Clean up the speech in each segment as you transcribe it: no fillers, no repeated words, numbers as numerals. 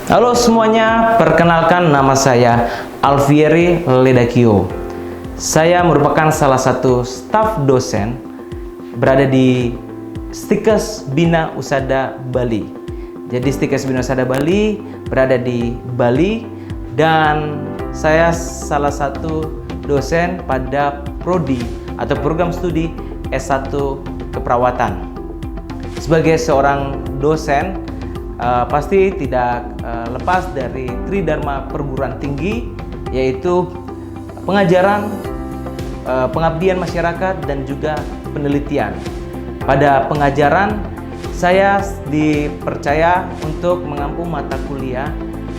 Halo semuanya, perkenalkan nama saya Alfieri Ledakio. Saya merupakan salah satu staf dosen berada di Stikes Bina Usada Bali. Jadi Stikes Bina Usada Bali berada di Bali dan saya salah satu dosen pada prodi atau program studi S1 Keperawatan. Sebagai seorang dosen, pasti tidak lepas dari tridharma perguruan tinggi, yaitu pengajaran, pengabdian masyarakat, dan juga penelitian. Pada pengajaran, saya dipercaya untuk mengampu mata kuliah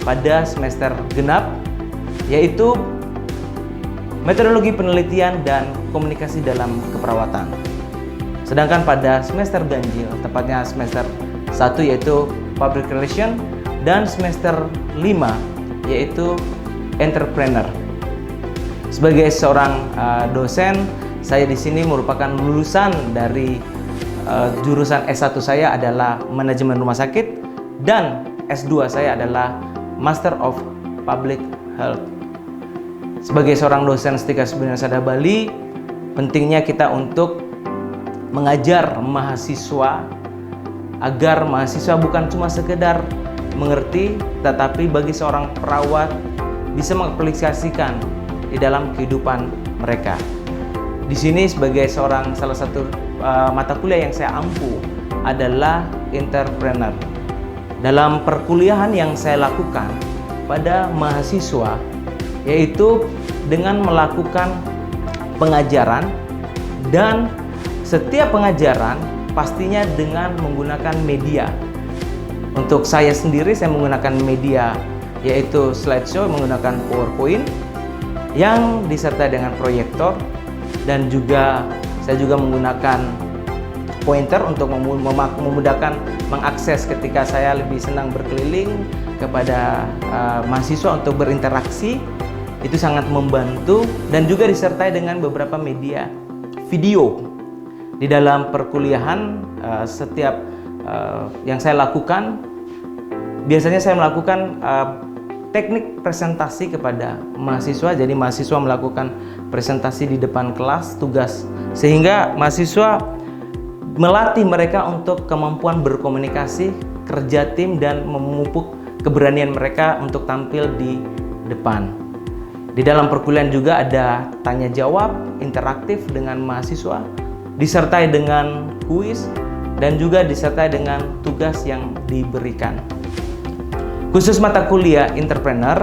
pada semester genap, yaitu metodologi penelitian dan komunikasi dalam keperawatan. Sedangkan pada semester ganjil, tepatnya semester 1 yaitu Public Relation, dan semester 5 yaitu Entrepreneur. Sebagai seorang dosen, saya di sini merupakan lulusan dari jurusan S1 saya adalah Manajemen Rumah Sakit dan S2 saya adalah Master of Public Health. Sebagai seorang dosen Stikes Bina Usada Bali, pentingnya kita untuk mengajar mahasiswa agar mahasiswa bukan cuma sekedar mengerti, tetapi bagi seorang perawat bisa mengaplikasikan di dalam kehidupan mereka. Di sini sebagai salah satu mata kuliah yang saya ampu adalah Entrepreneur. Dalam perkuliahan yang saya lakukan pada mahasiswa, yaitu dengan melakukan pengajaran, dan setiap pengajaran pastinya dengan menggunakan media. Untuk saya sendiri, saya menggunakan media yaitu slideshow, menggunakan PowerPoint yang disertai dengan proyektor, dan juga saya juga menggunakan pointer untuk memudahkan mengakses ketika saya lebih senang berkeliling kepada mahasiswa untuk berinteraksi. Itu sangat membantu, dan juga disertai dengan beberapa media video. Di dalam perkuliahan, setiap yang saya lakukan, biasanya saya melakukan teknik presentasi kepada mahasiswa. Jadi mahasiswa melakukan presentasi di depan kelas, tugas, sehingga mahasiswa melatih mereka untuk kemampuan berkomunikasi, kerja tim, dan memupuk keberanian mereka untuk tampil di depan. Di dalam perkuliahan juga ada tanya jawab interaktif dengan mahasiswa, disertai dengan kuis, dan juga disertai dengan tugas yang diberikan. Khusus mata kuliah Entrepreneur,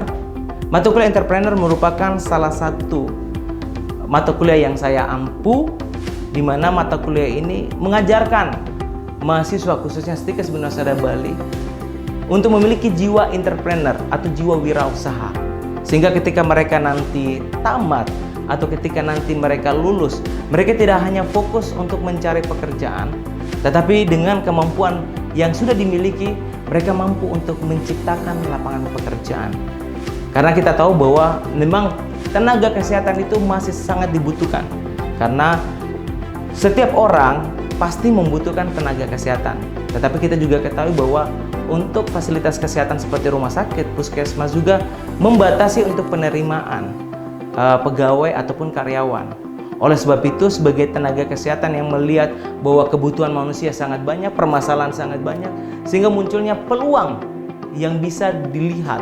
mata kuliah Entrepreneur merupakan salah satu mata kuliah yang saya ampu, di mana mata kuliah ini mengajarkan mahasiswa khususnya Stikes Bina Usada Bali untuk memiliki jiwa entrepreneur atau jiwa wirausaha, sehingga ketika mereka nanti tamat atau ketika nanti mereka lulus, mereka tidak hanya fokus untuk mencari pekerjaan, tetapi dengan kemampuan yang sudah dimiliki, mereka mampu untuk menciptakan lapangan pekerjaan. Karena kita tahu bahwa memang tenaga kesehatan itu masih sangat dibutuhkan, karena setiap orang pasti membutuhkan tenaga kesehatan. Tetapi kita juga ketahui bahwa untuk fasilitas kesehatan seperti rumah sakit, puskesmas juga membatasi untuk penerimaan pegawai ataupun karyawan. Oleh sebab itu, sebagai tenaga kesehatan yang melihat bahwa kebutuhan manusia sangat banyak, permasalahan sangat banyak, sehingga munculnya peluang yang bisa dilihat.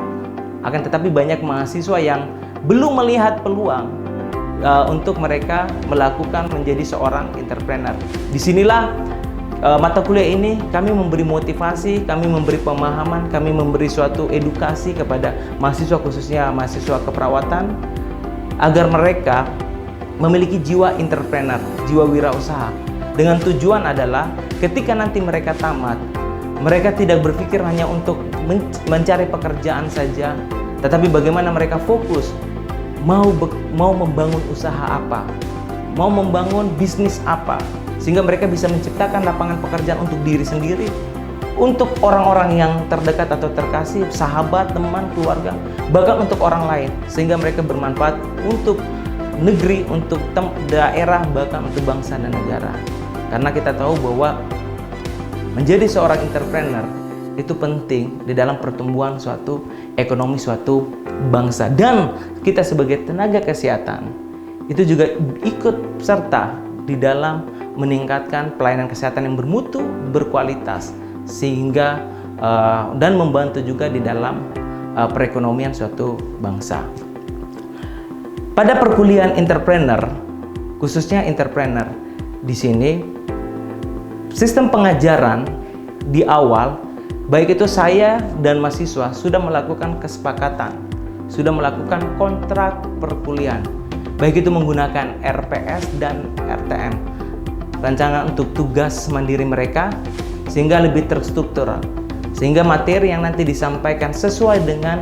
Akan tetapi banyak mahasiswa yang belum melihat peluang untuk mereka melakukan menjadi seorang entrepreneur. Disinilah mata kuliah ini kami memberi motivasi, kami memberi pemahaman, kami memberi suatu edukasi kepada mahasiswa, khususnya mahasiswa keperawatan, agar mereka memiliki jiwa entrepreneur, jiwa wirausaha. Dengan tujuan adalah ketika nanti mereka tamat, mereka tidak berpikir hanya untuk mencari pekerjaan saja, tetapi bagaimana mereka fokus mau membangun usaha apa, mau membangun bisnis apa, sehingga mereka bisa menciptakan lapangan pekerjaan untuk diri sendiri, untuk orang-orang yang terdekat atau terkasih, sahabat, teman, keluarga, bahkan untuk orang lain, sehingga mereka bermanfaat untuk negeri, untuk daerah, bahkan untuk bangsa dan negara. Karena kita tahu bahwa menjadi seorang entrepreneur itu penting di dalam pertumbuhan suatu ekonomi suatu bangsa. Dan kita sebagai tenaga kesehatan itu juga ikut serta di dalam meningkatkan pelayanan kesehatan yang bermutu, berkualitas, sehingga dan membantu juga di dalam perekonomian suatu bangsa. Pada perkuliahan entrepreneur, khususnya entrepreneur, di sini sistem pengajaran di awal, baik itu saya dan mahasiswa sudah melakukan kesepakatan, sudah melakukan kontrak perkuliahan, baik itu menggunakan RPS dan RTM, rancangan untuk tugas mandiri mereka, sehingga lebih terstruktural, sehingga materi yang nanti disampaikan sesuai dengan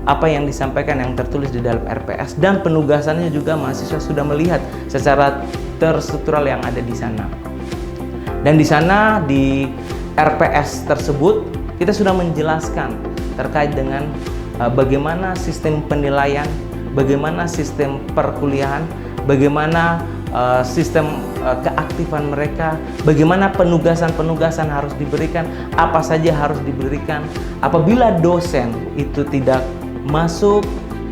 apa yang disampaikan yang tertulis di dalam RPS, dan penugasannya juga mahasiswa sudah melihat secara terstruktural yang ada di sana. Dan di sana di RPS tersebut kita sudah menjelaskan terkait dengan bagaimana sistem penilaian, bagaimana sistem perkuliahan, bagaimana sistem keaktifan mereka, bagaimana penugasan-penugasan harus diberikan, apa saja harus diberikan. Apabila dosen itu tidak masuk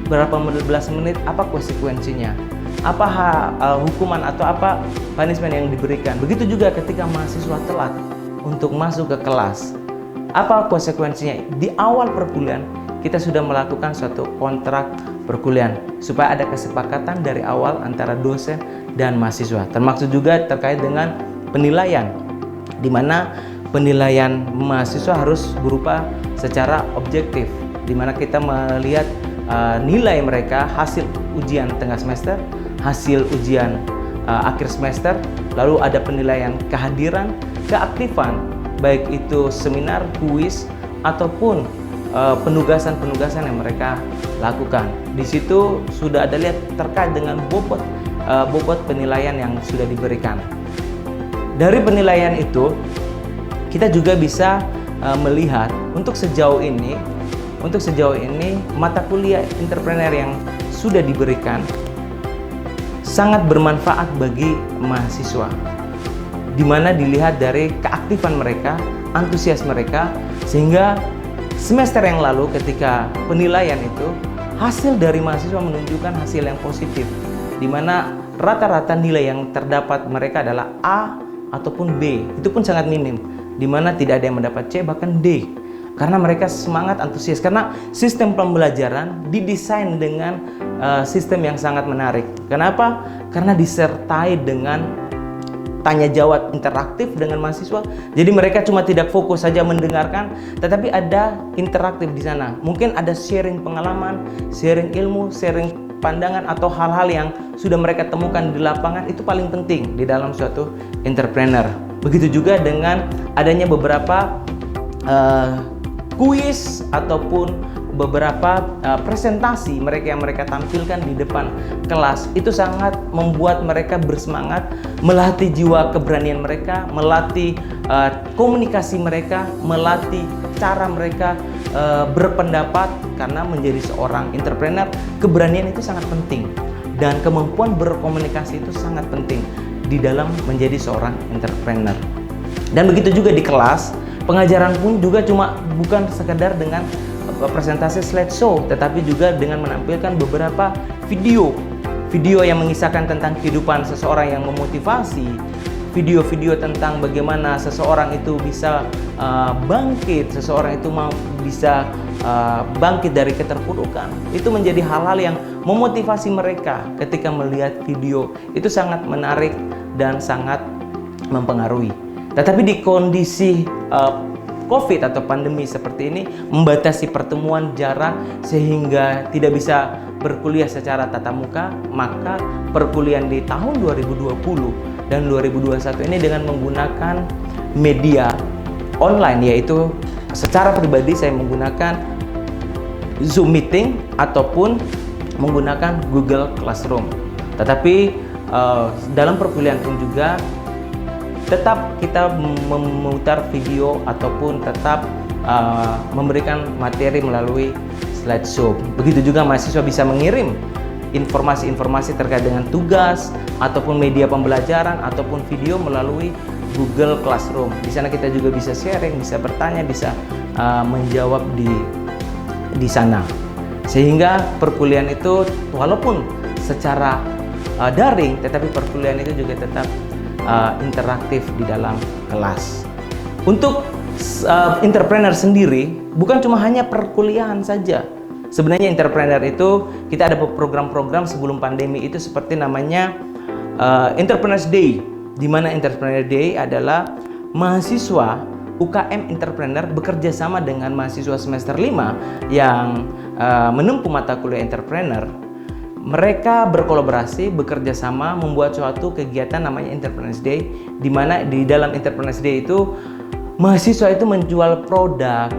berapa belas menit, apa konsekuensinya, apa hukuman atau apa punishment yang diberikan. Begitu juga ketika mahasiswa telat untuk masuk ke kelas, apa konsekuensinya. Di awal perkuliahan kita sudah melakukan suatu kontrak perkuliahan supaya ada kesepakatan dari awal antara dosen dan mahasiswa, termasuk juga terkait dengan penilaian, di mana penilaian mahasiswa harus berupa secara objektif, di mana kita melihat nilai mereka, hasil ujian tengah semester, hasil ujian akhir semester, lalu ada penilaian kehadiran, keaktifan, baik itu seminar, kuis, ataupun penugasan-penugasan yang mereka lakukan. Di situ sudah ada lihat terkait dengan bobot penilaian yang sudah diberikan. Dari penilaian itu kita juga bisa melihat untuk sejauh ini mata kuliah entrepreneur yang sudah diberikan sangat bermanfaat bagi mahasiswa, di mana dilihat dari keaktifan mereka, antusias mereka, sehingga semester yang lalu ketika penilaian itu hasil dari mahasiswa menunjukkan hasil yang positif, di mana rata-rata nilai yang terdapat mereka adalah A ataupun B, itu pun sangat minim, di mana tidak ada yang mendapat C bahkan D, karena mereka semangat, antusias, karena sistem pembelajaran didesain dengan sistem yang sangat menarik. Kenapa? Karena disertai dengan tanya jawab interaktif dengan mahasiswa. Jadi mereka cuma tidak fokus saja mendengarkan, tetapi ada interaktif di sana. Mungkin ada sharing pengalaman, sharing ilmu, sharing pandangan, atau hal-hal yang sudah mereka temukan di lapangan. Itu paling penting di dalam suatu entrepreneur. Begitu juga dengan adanya beberapa kuis ataupun beberapa presentasi mereka yang mereka tampilkan di depan kelas. Itu sangat membuat mereka bersemangat, melatih jiwa keberanian mereka, melatih komunikasi mereka, melatih cara mereka berpendapat. Karena menjadi seorang entrepreneur, keberanian itu sangat penting, dan kemampuan berkomunikasi itu sangat penting di dalam menjadi seorang entrepreneur. Dan begitu juga di kelas, pengajaran pun juga bukan sekedar dengan presentasi slideshow, tetapi juga dengan menampilkan beberapa video yang mengisahkan tentang kehidupan seseorang yang memotivasi, video-video tentang bagaimana seseorang itu bisa bangkit, seseorang itu bisa bangkit dari keterpurukan. Itu menjadi hal-hal yang memotivasi mereka ketika melihat video. Itu sangat menarik dan sangat mempengaruhi. Tetapi di kondisi COVID atau pandemi seperti ini membatasi pertemuan, jarak, sehingga tidak bisa berkuliah secara tatap muka, maka perkuliahan di tahun 2020 dan 2021 ini dengan menggunakan media online, yaitu secara pribadi saya menggunakan Zoom meeting ataupun menggunakan Google Classroom. Tetapi dalam perkuliahan pun juga tetap kita memutar video ataupun tetap memberikan materi melalui slideshow. Begitu juga mahasiswa bisa mengirim informasi-informasi terkait dengan tugas ataupun media pembelajaran ataupun video melalui Google Classroom. Di sana kita juga bisa sharing, bisa bertanya, bisa menjawab di sana. Sehingga perkuliahan itu walaupun secara daring, tetapi perkuliahan itu juga tetap interaktif di dalam kelas. Untuk entrepreneur sendiri, bukan cuma hanya perkuliahan saja. Sebenarnya entrepreneur itu, kita ada program-program sebelum pandemi itu seperti namanya Entrepreneurs Day, di mana Entrepreneur Day adalah mahasiswa UKM entrepreneur bekerja sama dengan mahasiswa semester 5 yang menempuh mata kuliah entrepreneur. Mereka berkolaborasi, bekerja sama, membuat suatu kegiatan namanya Entrepreneurs Day, di mana di dalam Entrepreneurs Day itu mahasiswa itu menjual produk,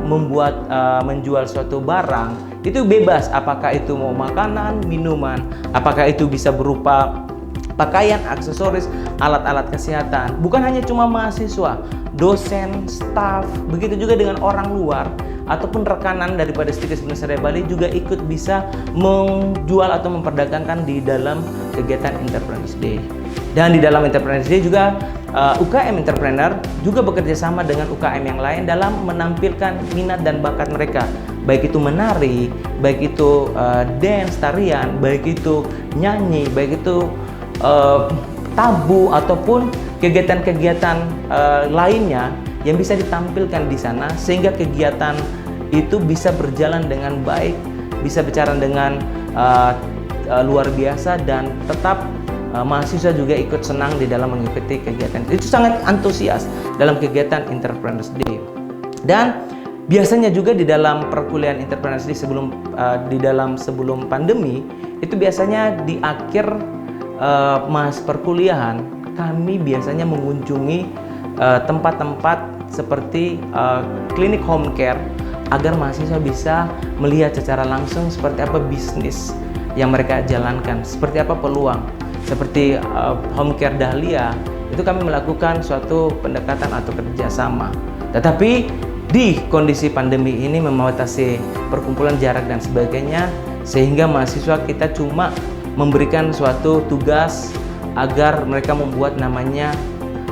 menjual suatu barang, itu bebas. Apakah itu mau makanan, minuman, apakah itu bisa berupa pakaian, aksesoris, alat-alat kesehatan. Bukan hanya cuma mahasiswa, dosen, staf, begitu juga dengan orang luar ataupun rekanan daripada Stikes Business Area Bali juga ikut bisa menjual atau memperdagangkan di dalam kegiatan Entrepreneurs Day. Dan di dalam Entrepreneurs Day juga UKM entrepreneur juga bekerja sama dengan UKM yang lain dalam menampilkan minat dan bakat mereka, baik itu menari, baik itu dance, tarian, baik itu nyanyi, baik itu tabu ataupun kegiatan-kegiatan lainnya yang bisa ditampilkan di sana, sehingga kegiatan itu bisa berjalan dengan baik, bisa berjalan dengan luar biasa, dan tetap mahasiswa juga ikut senang di dalam mengikuti kegiatan. Itu sangat antusias dalam kegiatan Entrepreneurs Day. Dan biasanya juga di dalam perkuliahan Entrepreneurs Day sebelum pandemi, itu biasanya di akhir perkuliahan kami biasanya mengunjungi tempat-tempat seperti klinik home care agar mahasiswa bisa melihat secara langsung seperti apa bisnis yang mereka jalankan, seperti apa peluang. Seperti home care Dahlia, itu kami melakukan suatu pendekatan atau kerjasama. Tetapi di kondisi pandemi ini membatasi perkumpulan, jarak dan sebagainya, sehingga mahasiswa kita cuma memberikan suatu tugas agar mereka membuat namanya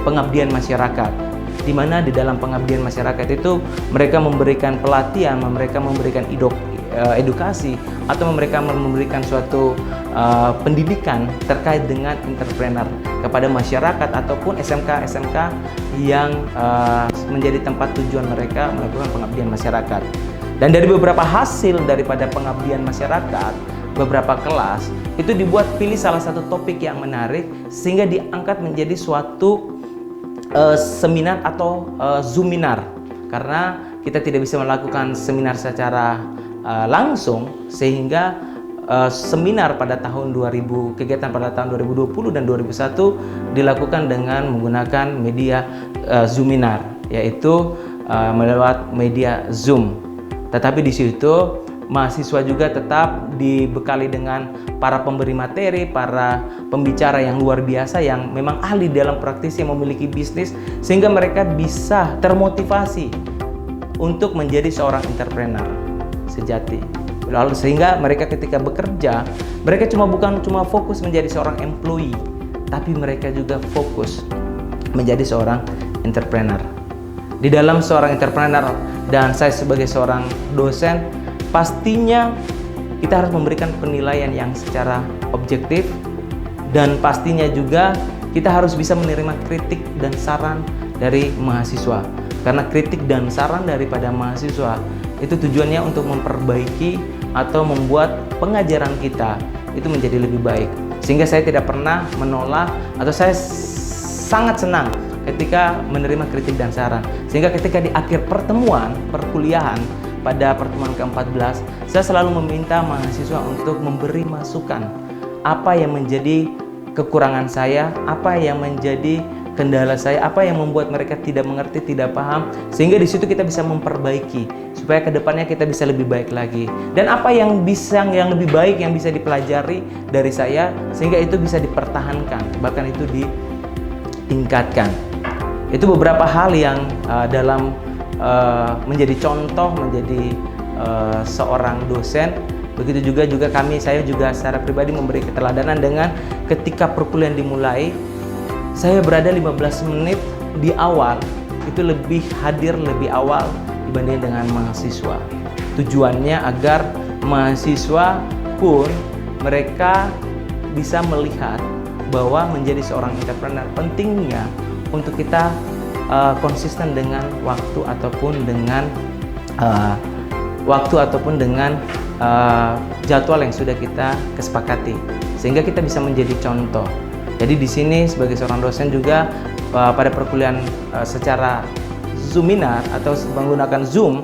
pengabdian masyarakat, di mana di dalam pengabdian masyarakat itu mereka memberikan pelatihan, mereka memberikan edukasi, atau mereka memberikan suatu pendidikan terkait dengan entrepreneur kepada masyarakat ataupun SMK yang menjadi tempat tujuan mereka melakukan pengabdian masyarakat. Dan dari beberapa hasil daripada pengabdian masyarakat, beberapa kelas itu dibuat pilih salah satu topik yang menarik sehingga diangkat menjadi suatu seminar atau zoominar, karena kita tidak bisa melakukan seminar secara langsung, sehingga seminar pada tahun 2000, kegiatan pada tahun 2020 dan 2001 dilakukan dengan menggunakan media zoominar, yaitu melewat media Zoom. Tetapi di situ mahasiswa juga tetap dibekali dengan para pemberi materi, para pembicara yang luar biasa yang memang ahli dalam praktisi yang memiliki bisnis, sehingga mereka bisa termotivasi untuk menjadi seorang entrepreneur sejati. Lalu sehingga mereka ketika bekerja, mereka bukan cuma fokus menjadi seorang employee, tapi mereka juga fokus menjadi seorang entrepreneur. Di dalam seorang entrepreneur dan saya sebagai seorang dosen, pastinya kita harus memberikan penilaian yang secara objektif, dan pastinya juga kita harus bisa menerima kritik dan saran dari mahasiswa. Karena kritik dan saran daripada mahasiswa itu tujuannya untuk memperbaiki atau membuat pengajaran kita itu menjadi lebih baik. Sehingga saya tidak pernah menolak, atau saya sangat senang ketika menerima kritik dan saran. Sehingga ketika di akhir pertemuan perkuliahan pada pertemuan ke-14, saya selalu meminta mahasiswa untuk memberi masukan apa yang menjadi kekurangan saya, apa yang menjadi kendala saya, apa yang membuat mereka tidak mengerti, tidak paham, sehingga di situ kita bisa memperbaiki supaya kedepannya kita bisa lebih baik lagi. Dan apa yang lebih baik yang bisa dipelajari dari saya, sehingga itu bisa dipertahankan, bahkan itu ditingkatkan. Itu beberapa hal yang dalam menjadi contoh, menjadi seorang dosen. Begitu juga saya juga secara pribadi memberi keteladanan dengan ketika perkuliahan dimulai, saya berada 15 menit di awal, itu lebih hadir lebih awal dibanding dengan mahasiswa. Tujuannya agar mahasiswa pun mereka bisa melihat bahwa menjadi seorang entrepreneur pentingnya untuk kita konsisten dengan waktu ataupun dengan jadwal yang sudah kita kesepakati, sehingga kita bisa menjadi contoh. Jadi di sini sebagai seorang dosen juga pada perkuliahan secara Zoominar atau menggunakan Zoom,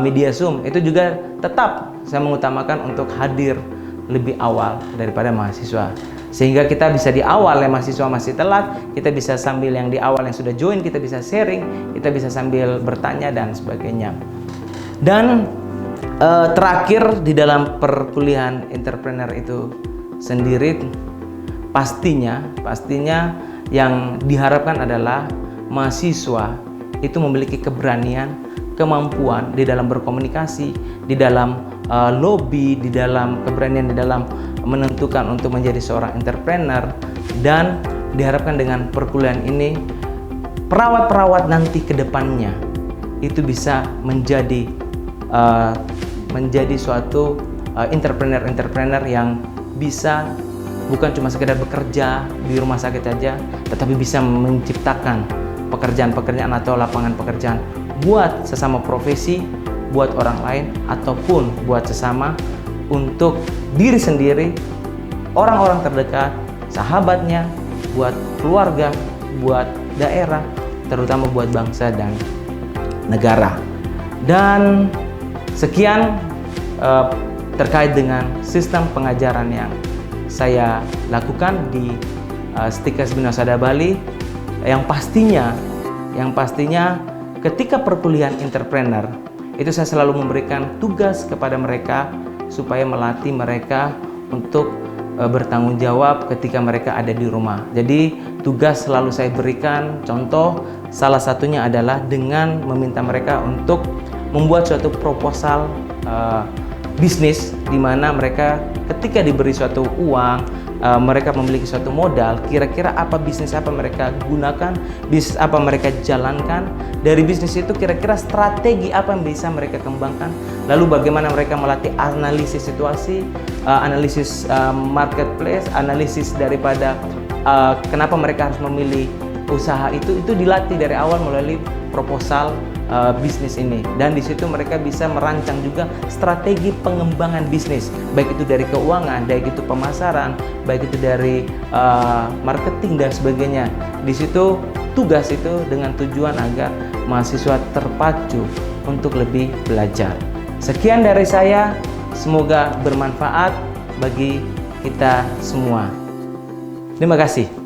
media Zoom, itu juga tetap saya mengutamakan untuk hadir lebih awal daripada mahasiswa. Sehingga kita bisa di awal yang mahasiswa masih telat, kita bisa sambil yang di awal yang sudah join, kita bisa sharing, kita bisa sambil bertanya dan sebagainya. Dan terakhir di dalam perkuliahan entrepreneur itu sendiri, pastinya yang diharapkan adalah mahasiswa itu memiliki keberanian, kemampuan di dalam berkomunikasi, di dalam lobby, di dalam keberanian di dalam menentukan untuk menjadi seorang entrepreneur. Dan diharapkan dengan perkuliahan ini perawat-perawat nanti ke depannya itu bisa menjadi suatu entrepreneur yang bisa bukan cuma sekedar bekerja di rumah sakit saja, tetapi bisa menciptakan pekerjaan-pekerjaan atau lapangan pekerjaan buat sesama profesi, buat orang lain, ataupun buat sesama, untuk diri sendiri, orang-orang terdekat, sahabatnya, buat keluarga, buat daerah, terutama buat bangsa dan negara. Dan sekian terkait dengan sistem pengajaran yang saya lakukan di Stikes Bina Usada Bali, yang pastinya ketika perkuliahan entrepreneur itu saya selalu memberikan tugas kepada mereka supaya melatih mereka untuk bertanggung jawab ketika mereka ada di rumah. Jadi tugas selalu saya berikan, contoh salah satunya adalah dengan meminta mereka untuk membuat suatu proposal bisnis, di mana mereka ketika diberi suatu uang, mereka memiliki suatu modal, kira-kira apa bisnis apa mereka gunakan, bisnis apa mereka jalankan, dari bisnis itu kira-kira strategi apa yang bisa mereka kembangkan, lalu bagaimana mereka melatih analisis situasi, analisis marketplace, analisis daripada kenapa mereka harus memilih usaha itu dilatih dari awal melalui proposal bisnis ini. Dan di situ mereka bisa merancang juga strategi pengembangan bisnis, baik itu dari keuangan, baik itu pemasaran, baik itu dari marketing dan sebagainya. Di situ tugas itu dengan tujuan agar mahasiswa terpacu untuk lebih belajar. Sekian dari saya, semoga bermanfaat bagi kita semua. Terima kasih.